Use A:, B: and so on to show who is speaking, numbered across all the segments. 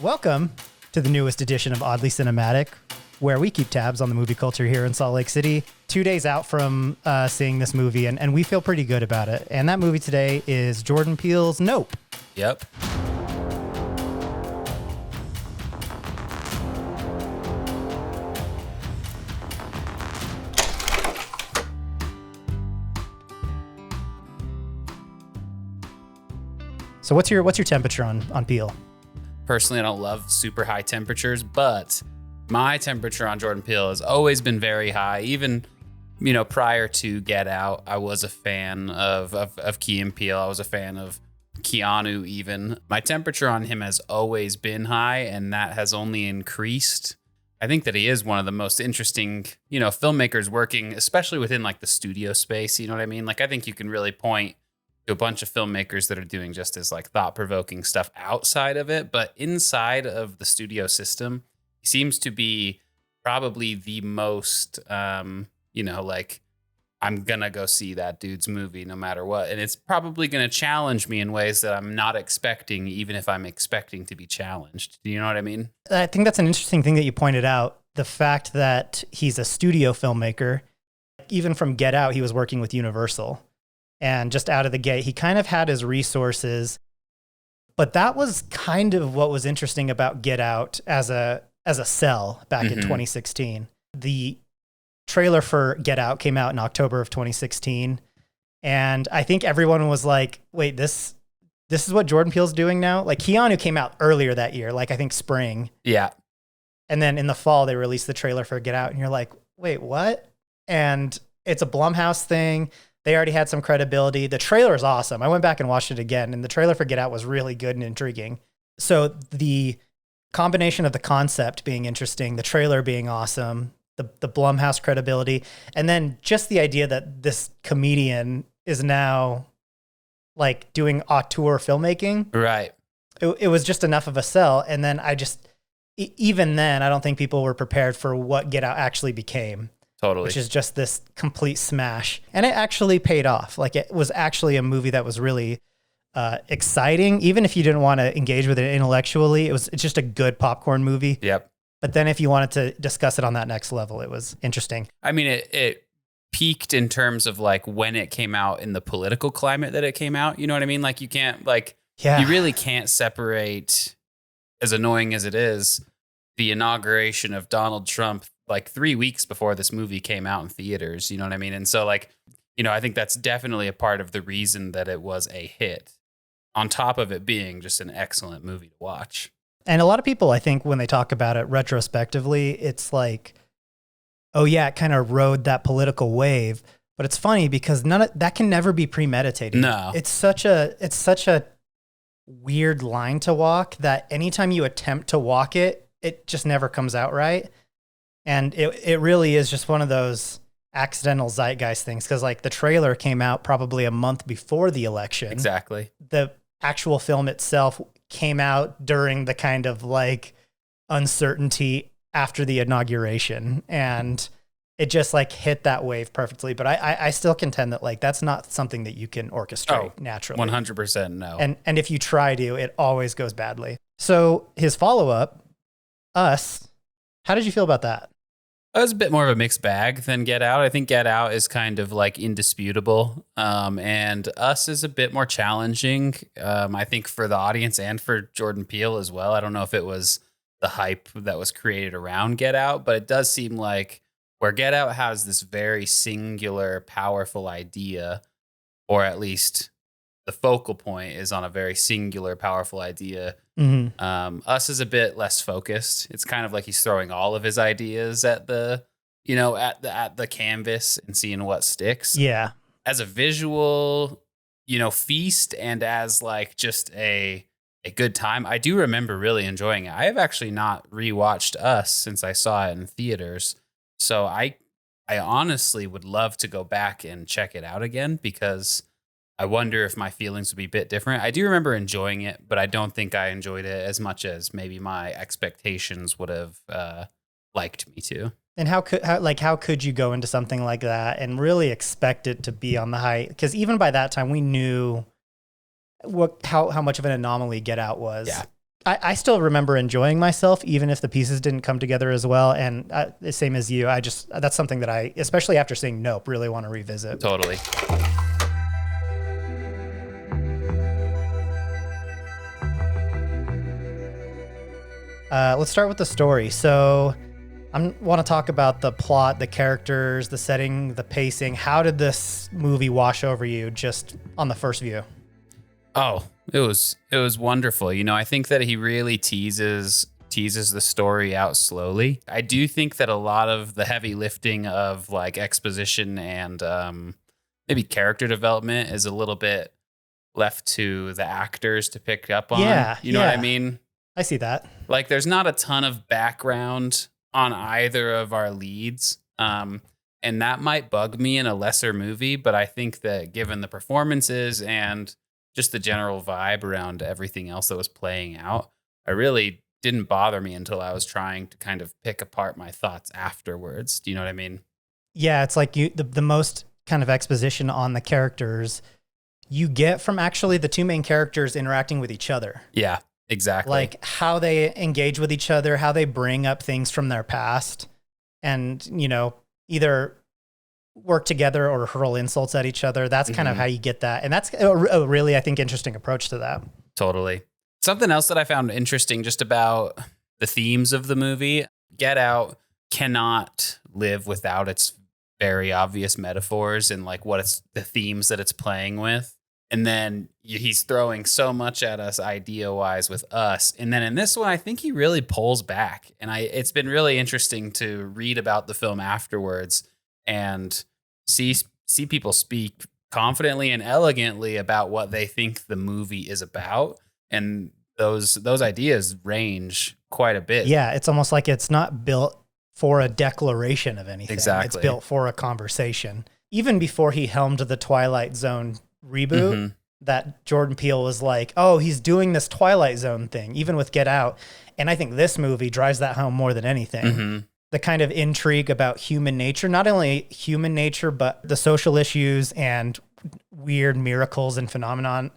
A: Welcome to the newest edition of Oddly Cinematic, where we keep tabs on the movie culture here in Salt Lake City. 2 days out from seeing this movie, and we feel pretty good about it. And that movie today is Jordan Peele's Nope.
B: Yep.
A: So what's your temperature on Peele?
B: Personally, I don't love super high temperatures, but my temperature on Jordan Peele has always been very high. Even, prior to Get Out, I was a fan of Key and Peele. I was a fan of Keanu even. My temperature on him has always been high, and that has only increased. I think that he is one of the most interesting, filmmakers working, especially within like the studio space. You know what I mean? Like, I think you can really point to a bunch of filmmakers that are doing just as like thought-provoking stuff outside of it, but inside of the studio system, he seems to be probably the most, like, I'm gonna go see that dude's movie no matter what. And it's probably gonna challenge me in ways that I'm not expecting, even if I'm expecting to be challenged. Do you know what I mean?
A: I think that's an interesting thing that you pointed out. The fact that he's a studio filmmaker, even from Get Out, he was working with Universal. And just out of the gate, he kind of had his resources. But that was kind of what was interesting about Get Out as a sell back in 2016. The trailer for Get Out came out in October of 2016. And I think everyone was like, wait, this is what Jordan Peele's doing now? Like, Keanu came out earlier that year, like I think spring.
B: Yeah.
A: And then in the fall, they released the trailer for Get Out. And you're like, wait, what? And it's a Blumhouse thing. They already had some credibility. The trailer is awesome. I went back and watched it again, and the trailer for Get Out was really good and intriguing. So the combination of the concept being interesting, the trailer being awesome, the Blumhouse credibility, and then just the idea that this comedian is now like doing auteur filmmaking.
B: Right.
A: It was just enough of a sell. And then even then, I don't think people were prepared for what Get Out actually became.
B: Totally.
A: Which is just this complete smash. And it actually paid off. Like, it was actually a movie that was really exciting. Even if you didn't want to engage with it intellectually, it's just a good popcorn movie.
B: Yep.
A: But then if you wanted to discuss it on that next level, it was interesting.
B: I mean, it peaked in terms of like when it came out in the political climate that it came out. You know what I mean? Like, you can't you really can't separate, as annoying as it is, the inauguration of Donald Trump like 3 weeks before this movie came out in theaters, you know what I mean? And so I think that's definitely a part of the reason that it was a hit, on top of it being just an excellent movie to watch.
A: And a lot of people, I think, when they talk about it retrospectively, it's like, oh yeah, it kind of rode that political wave. But it's funny because that can never be premeditated.
B: No.
A: It's such a weird line to walk that anytime you attempt to walk it, it just never comes out right. And it really is just one of those accidental zeitgeist things, because like the trailer came out probably a month before the election.
B: Exactly.
A: The actual film itself came out during the kind of like uncertainty after the inauguration, and it just like hit that wave perfectly. But I still contend that like that's not something that you can orchestrate naturally.
B: 100% no.
A: And if you try to, it always goes badly. So his follow-up, Us, how did you feel about that?
B: It was a bit more of a mixed bag than Get Out. I think Get Out is kind of like indisputable. And Us is a bit more challenging, I think, for the audience and for Jordan Peele as well. I don't know if it was the hype that was created around Get Out, but it does seem like where Get Out has this very singular, powerful idea, or at least the focal point is on a very singular, powerful idea. Mm-hmm. Us is a bit less focused. It's kind of like he's throwing all of his ideas at the canvas and seeing what sticks.
A: Yeah.
B: As a visual, feast, and as like just a good time. I do remember really enjoying it. I have actually not rewatched Us since I saw it in theaters. So I honestly would love to go back and check it out again, because I wonder if my feelings would be a bit different. I do remember enjoying it, but I don't think I enjoyed it as much as maybe my expectations would have liked me to.
A: And how could you go into something like that and really expect it to be on the height? Because even by that time, we knew how much of an anomaly Get Out was.
B: Yeah.
A: I still remember enjoying myself, even if the pieces didn't come together as well. And the same as you, that's something that I, especially after seeing Nope, really want to revisit.
B: Totally.
A: Let's start with the story. So I want to talk about the plot, the characters, the setting, the pacing. How did this movie wash over you just on the first view?
B: Oh, it was wonderful. You know, I think that he really teases the story out slowly. I do think that a lot of the heavy lifting of like exposition and maybe character development is a little bit left to the actors to pick up on.
A: Yeah,
B: you know what I mean?
A: I see that.
B: Like, there's not a ton of background on either of our leads. And that might bug me in a lesser movie, but I think that given the performances and just the general vibe around everything else that was playing out, I really didn't bother me until I was trying to kind of pick apart my thoughts afterwards. Do you know what I mean?
A: Yeah, it's like the most kind of exposition on the characters you get from actually the two main characters interacting with each other.
B: Yeah. Exactly.
A: Like how they engage with each other, how they bring up things from their past and, you know, either work together or hurl insults at each other. That's kind of how you get that. And that's a really, I think, interesting approach to that.
B: Totally. Something else that I found interesting just about the themes of the movie, Get Out cannot live without its very obvious metaphors and like the themes that it's playing with. And then he's throwing so much at us idea-wise with Us. And then in this one, I think he really pulls back. And it's been really interesting to read about the film afterwards and see people speak confidently and elegantly about what they think the movie is about. And those ideas range quite a bit.
A: Yeah, it's almost like it's not built for a declaration of anything.
B: Exactly.
A: It's built for a conversation. Even before he helmed the Twilight Zone reboot, that Jordan Peele was like, oh, he's doing this Twilight Zone thing, even with Get Out. And I think this movie drives that home more than anything. The kind of intrigue about human nature, not only human nature, but the social issues and weird miracles and phenomenon.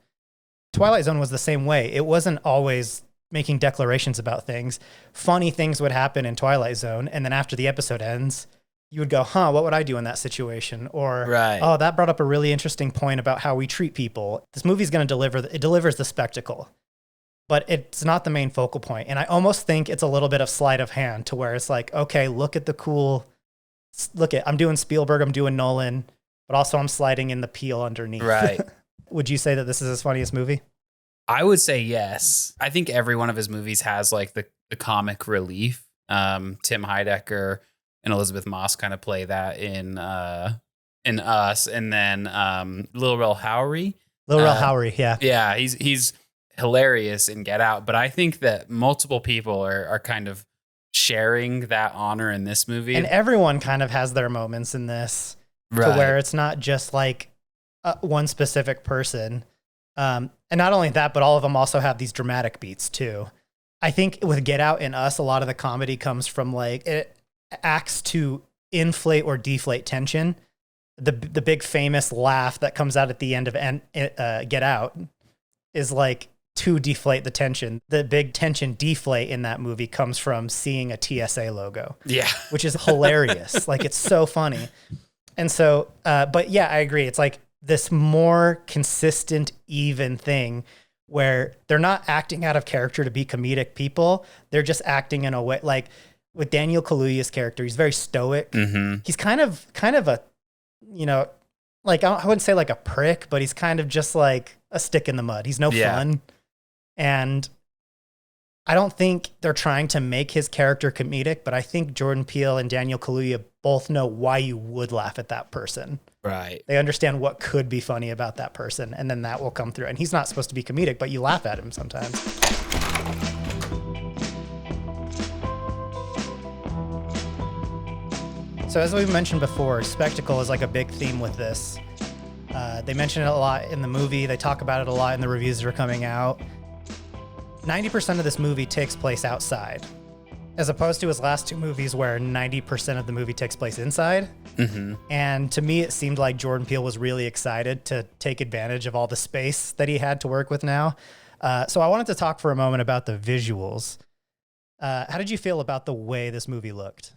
A: Twilight Zone was the same way. It wasn't always making declarations about things. Funny things would happen in Twilight Zone. And then after the episode ends, you would go, what would I do in that situation? Or, oh, that brought up a really interesting point about how we treat people. This movie's going to delivers the spectacle, but it's not the main focal point. And I almost think it's a little bit of sleight of hand to where it's like, okay, I'm doing Spielberg, I'm doing Nolan, but also I'm sliding in the Peele underneath.
B: Right.
A: Would you say that this is his funniest movie?
B: I would say yes. I think every one of his movies has like the comic relief. Tim Heidecker and Elizabeth Moss kind of play that in Us, and then Lil Rel Howery.
A: Yeah,
B: he's hilarious in Get Out. But I think that multiple people are kind of sharing that honor in this movie,
A: and everyone kind of has their moments in this, to where it's not just like one specific person. And not only that, but all of them also have these dramatic beats too. I think with Get Out and Us, a lot of the comedy comes from like it acts to inflate or deflate tension. The big famous laugh that comes out at the end of Get Out is like to deflate the tension. The big tension deflate in that movie comes from seeing a TSA logo.
B: Yeah.
A: Which is hilarious. Like, it's so funny. And so, but yeah, I agree. It's like this more consistent, even thing where they're not acting out of character to be comedic people. They're just acting in a way, like with Daniel Kaluuya's character, he's very stoic. He's kind of a, you know, like, I wouldn't say like a prick, but he's kind of just like a stick in the mud. He's no fun. And I don't think they're trying to make his character comedic, but I think Jordan Peele and Daniel Kaluuya both know why you would laugh at that person.
B: Right.
A: They understand what could be funny about that person, and then that will come through. And he's not supposed to be comedic, but you laugh at him sometimes. So as we mentioned before, spectacle is like a big theme with this. They mention it a lot in the movie. They talk about it a lot in the reviews that are coming out. 90% of this movie takes place outside, as opposed to his last two movies where 90% of the movie takes place inside. And to me, it seemed like Jordan Peele was really excited to take advantage of all the space that he had to work with now. So I wanted to talk for a moment about the visuals. How did you feel about the way this movie looked?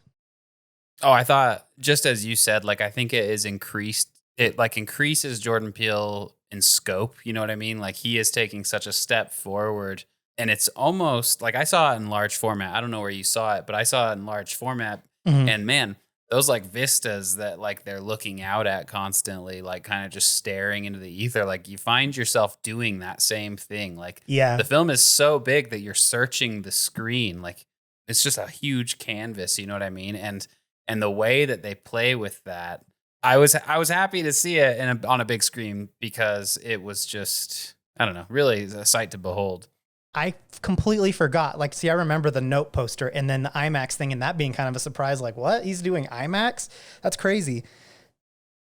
B: Oh, I thought, just as you said, like, I think it is increased. It like increases Jordan Peele in scope. You know what I mean? Like, he is taking such a step forward, and it's almost like I saw it in large format. I don't know where you saw it, but I saw it in large format.
A: Mhm.
B: And man, those like vistas that like they're looking out at constantly, like kind of just staring into the ether. Like, you find yourself doing that same thing. Like,
A: Yeah.
B: the film is so big that you're searching the screen. Like, it's just a huge canvas. You know what I mean? And the way that they play with that, I was happy to see it on a big screen because it was just, I don't know, really a sight to behold.
A: I completely forgot. Like, see, I remember the Note poster and then the IMAX thing and that being kind of a surprise. Like, what? He's doing IMAX? That's crazy.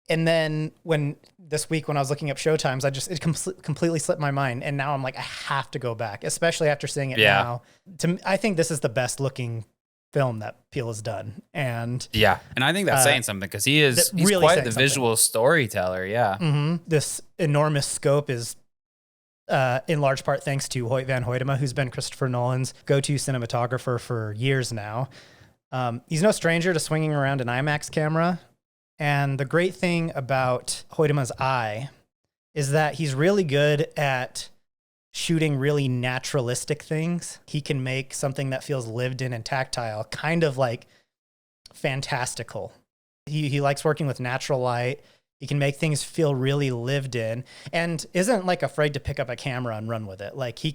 A: And then this week when I was looking up showtimes, it completely slipped my mind. And now I'm like, I have to go back, especially after seeing it now. I think this is the best looking film that Peele has done. And
B: yeah, and I think that's saying something because he's really quite the visual storyteller. Yeah.
A: Mm-hmm. This enormous scope is in large part thanks to Hoyte Van Hoytema, who's been Christopher Nolan's go-to cinematographer for years now. He's no stranger to swinging around an IMAX camera. And the great thing about Hoytema's eye is that he's really good at shooting really naturalistic things. He can make something that feels lived in and tactile, kind of like fantastical. He likes working with natural light. He can make things feel really lived in and isn't like afraid to pick up a camera and run with it. Like, he'll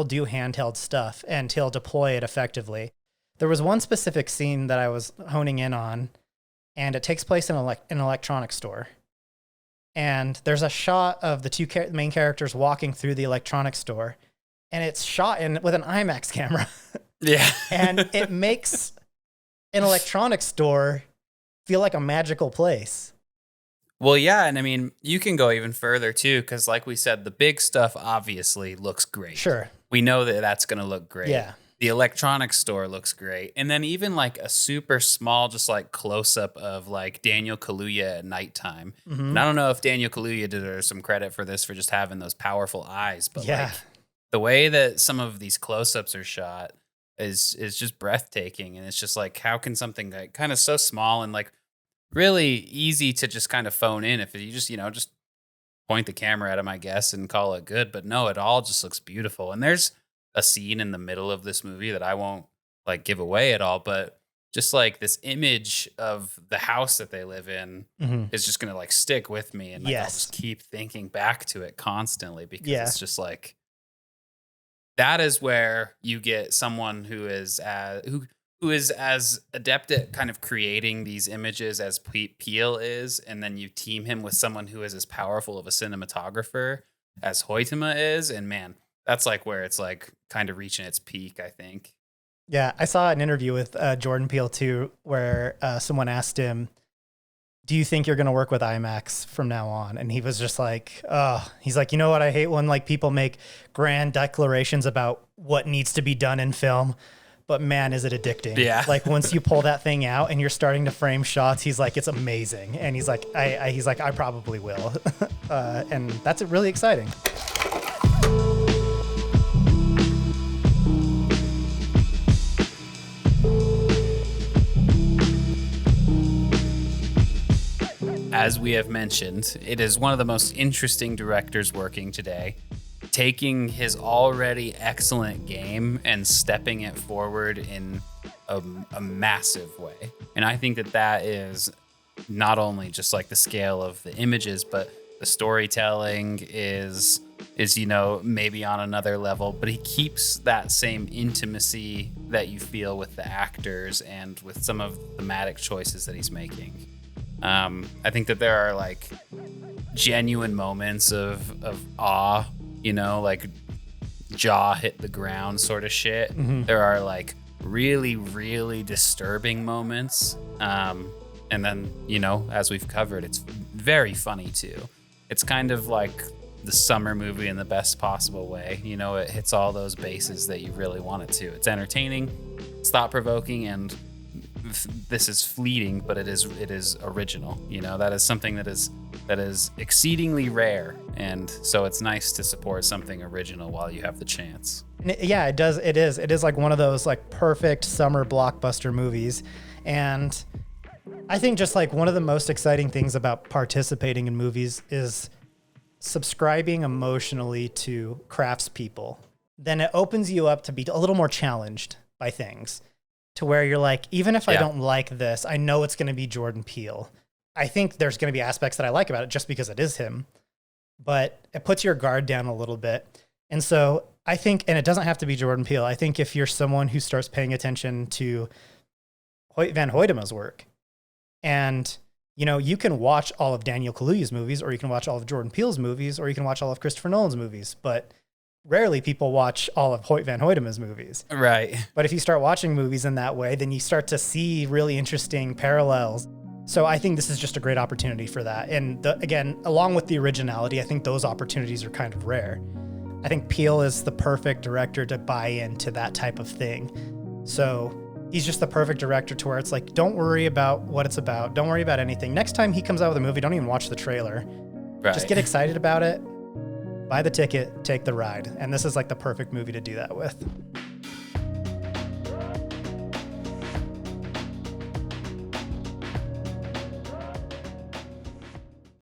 A: do handheld stuff and he'll deploy it effectively. There was one specific scene that I was honing in on, and it takes place in an electronics store. And there's a shot of the two main characters walking through the electronics store, and it's shot with an IMAX camera.
B: Yeah.
A: And it makes an electronics store feel like a magical place.
B: Well, yeah, and I mean, you can go even further too, because like we said, the big stuff obviously looks great.
A: Sure.
B: We know that that's going to look great.
A: Yeah.
B: The electronics store looks great. And then even like a super small, just like close up of like Daniel Kaluuya at nighttime.
A: Mm-hmm.
B: And I don't know if Daniel Kaluuya did her some credit for this, for just having those powerful eyes, but
A: yeah,
B: like the way that some of these close ups are shot is just breathtaking. And it's just like, how can something like kind of so small and like really easy to just kind of phone in if you just, just point the camera at him, I guess, and call it good. But no, it all just looks beautiful. And there's a scene in the middle of this movie that I won't like give away at all, but just like this image of the house that they live in is just going to like stick with me. And like, I'll just keep thinking back to it constantly because it's just like, that is where you get someone who is as adept at kind of creating these images as Peele is, and then you team him with someone who is as powerful of a cinematographer as Hoytema is, and man, that's like where it's like kind of reaching its peak, I think.
A: Yeah, I saw an interview with Jordan Peele too, where someone asked him, do you think you're going to work with IMAX from now on? And he was just like, he's like, you know what? I hate when like people make grand declarations about what needs to be done in film. But man, is it addicting.
B: Yeah.
A: Like once you pull that thing out and you're starting to frame shots, he's like, it's amazing. And he's like, I probably will. And that's really exciting.
B: As we have mentioned, it is one of the most interesting directors working today, taking his already excellent game and stepping it forward in a massive way. And I think that is not only just like the scale of the images, but the storytelling is maybe on another level, but he keeps that same intimacy that you feel with the actors and with some of the thematic choices that he's making. I think that there are like genuine moments of awe, like jaw hit the ground sort of shit. Mm-hmm. There are like really, really disturbing moments. And then, as we've covered, it's very funny too. It's kind of like the summer movie in the best possible way. It hits all those bases that you really want it to. It's entertaining, it's thought-provoking, and this is fleeting, but it is original. You know, that is something that is exceedingly rare, and so it's nice to support something original while you have the chance.
A: Yeah, it does. It is like one of those like perfect summer blockbuster movies. And I think just like one of the most exciting things about participating in movies is subscribing emotionally to craftspeople. Then it opens you up to be a little more challenged by things, to where you're like, even if I don't like this, I know it's going to be Jordan Peele. I think there's going to be aspects that I like about it just because it is him, but it puts your guard down a little bit. And so I think, and it doesn't have to be Jordan Peele. I think if you're someone who starts paying attention to Hoyte Van Hoytema's work, and you know, you can watch all of Daniel Kaluuya's movies, or you can watch all of Jordan Peele's movies, or you can watch all of Christopher Nolan's movies, but rarely people watch all of Hoyte Van Hoytema's movies.
B: Right.
A: But if you start watching movies in that way, then you start to see really interesting parallels. So I think this is just a great opportunity for that. And again, along with the originality, I think those opportunities are kind of rare. I think Peele is the perfect director to buy into that type of thing. So he's just the perfect director to where it's like, don't worry about what it's about. Don't worry about anything. Next time he comes out with a movie, don't even watch the trailer.
B: Right.
A: Just get excited about it. Buy the ticket, take the ride. And this is like the perfect movie to do that with.